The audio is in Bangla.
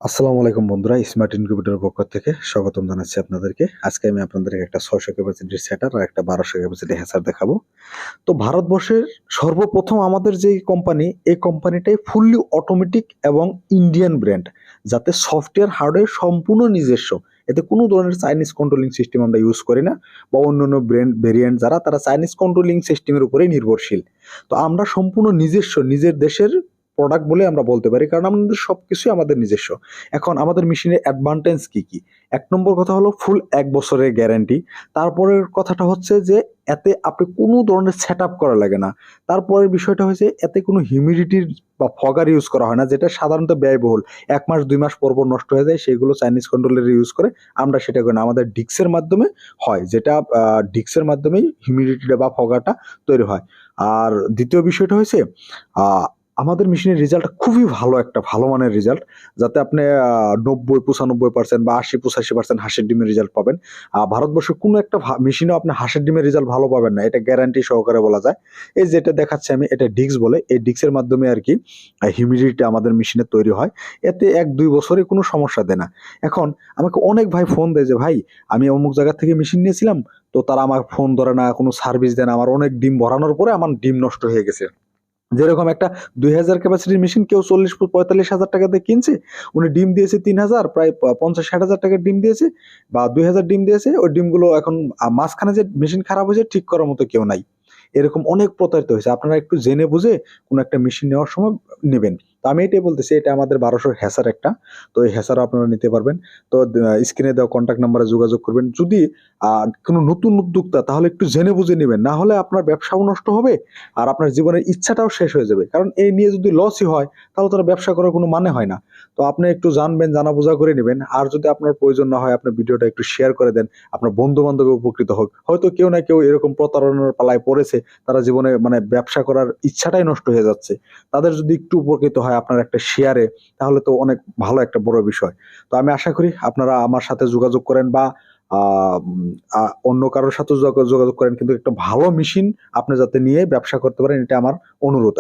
আসসালামু আলাইকুম বন্ধুরা, স্মার্ট ইনকিউবেটরের পক্ষ থেকে স্বাগতম জানাচ্ছি আপনাদেরকে। আজকে আমি আপনাদেরকে একটা 600 ক্যাপাসিটির সেটার আর একটা 1200 ক্যাপাসিটি হ্যাচার দেখাবো। তো ভারতবর্ষের সর্বপ্রথম আমাদের যেই কোম্পানি, এই কোম্পানিটাই ফুললি অটোমেটিক এবং ইন্ডিয়ান ব্র্যান্ড, যাতে সফটওয়্যার হার্ডওয়্যার সম্পূর্ণ নিজস্ব। এতে কোনো ধরনের চাইনিজ কন্ট্রোলিং সিস্টেম আমরা ইউজ করি না, বা অন্যান্য ব্র্যান্ড ভেরিয়েন্ট যারা তারা চাইনিজ কন্ট্রোলিং সিস্টেমের উপরেই নির্ভরশীল। তো আমরা সম্পূর্ণ নিজস্ব, নিজের দেশের প্রোডাক্ট বলে আমরা বলতে পারি, কারণ আমাদের সবকিছুই আমাদের নিজস্ব। এখন আমাদের মেশিনের অ্যাডভান্টেজ কি কি? এক নম্বর কথা হলো ফুল 1 বছরের গ্যারান্টি। তারপরের কথাটা হচ্ছে যে এতে আপনি কোনো ধরনের সেট আপ করা লাগে না। তারপরের বিষয়টা হচ্ছে এতে কোনো হিউমিডিটির বা ফগার ইউজ করা হয় না, যেটা সাধারণত ব্যয়বহুল। 1 মাস 2 মাস পর পর নষ্ট হয়ে যায়, সেগুলো চাইনিজ কন্ট্রোলার ইউজ করে। আমরা সেটা করি না, আমাদের ডিক্সের মাধ্যমে হয়, যেটা ডিক্সের মাধ্যমেই হিউমিডিটিটা বা ফগারটা তৈরি হয়। আর দ্বিতীয় বিষয়টা হচ্ছে আহ আমাদের মেশিনের রেজাল্টটা খুবই ভালো, একটা ভালো মানের রেজাল্ট, যাতে আপনি 90-95% বা 80-85% হাঁসের ডিমের রেজাল্ট পাবেন। ভারতবর্ষের কোনো একটা মেশিনেও আপনি হাঁসের ডিমের রেজাল্ট ভালো পাবেন না, এটা গ্যারান্টি সহকারে বলা যায়। এই যেটা দেখাচ্ছি আমি, এটা ডিক্স বলে। এই ডিক্সের মাধ্যমে আর কি হিউমিডিটি আমাদের মেশিনে তৈরি হয়। এতে 1-2 বছরে কোনো সমস্যা দেয় না। এখন আমাকে অনেক ভাই ফোন দেয় যে ভাই, আমি অমুক জায়গা থেকে মেশিন নিয়েছিলাম, তো তারা আমার ফোন ধরে না, কোনো সার্ভিস দেয় না, আমার অনেক ডিম ভরানোর পরে আমার ডিম নষ্ট হয়ে গেছে। যেরকম একটা 2000 ক্যাপাসিটির মেশিন কেউ 40-45 হাজার টাকা দিয়ে কিনছে, উনি ডিম দিয়েছে 3000, প্রায় 50-60 হাজার টাকার ডিম দিয়েছে, বা 2000 ডিম দিয়েছে। ওই ডিমগুলো এখন মাঝখানে যে মেশিন খারাপ হয়েছে, ঠিক করার মতো কেউ নাই। এরকম অনেক প্রতারিত হয়েছে। আপনারা একটু জেনে বুঝে কোনো একটা মেশিন নেওয়ার সময় নেবেন। তো আমি এটাই বলতেছি, এটা আমাদের 1200 হ্যাসার একটা। তো এই হ্যাসারও আপনারা নিতে পারবেন। তো স্ক্রিনে দেওয়া কন্ট্যাক্ট নাম্বারে যোগাযোগ করবেন। যদি কোনো নতুন উদ্যোক্তা, তাহলে একটু জেনে বুঝে নেবেন, না হলে আপনার ব্যবসাও নষ্ট হবে আর আপনার জীবনের ইচ্ছাটাও শেষ হয়ে যাবে। কারণ এই নিয়ে যদি লসই হয়, তাহলে তার ব্যবসা করার কোনো মানে হয় না। তো আপনি একটু জানবেন, জানা বোঝা করে নেবেন। আর যদি আপনার প্রয়োজন না হয়, আপনার ভিডিওটা একটু শেয়ার করে দেন, আপনার বন্ধু বান্ধব উপকৃত হোক। হয়তো কেউ না কেউ এরকম প্রতারণার পালায় পড়েছে, তারা জীবনে মানে ব্যবসা করার ইচ্ছাটাই নষ্ট হয়ে যাচ্ছে। তাদের যদি একটু উপকৃত হয় আপনার একটা শেয়ারে, তাহলে তো অনেক ভালো একটা বড় বিষয়। তো আমি আশা করি আপনারা আমার সাথে যোগাযোগ করেন, বা অন্য কারোর সাথে যোগাযোগ করেন, কিন্তু একটা ভালো মেশিন আপনি যাতে নিয়ে ব্যবসা করতে পারেন, এটা আমার অনুরোধ।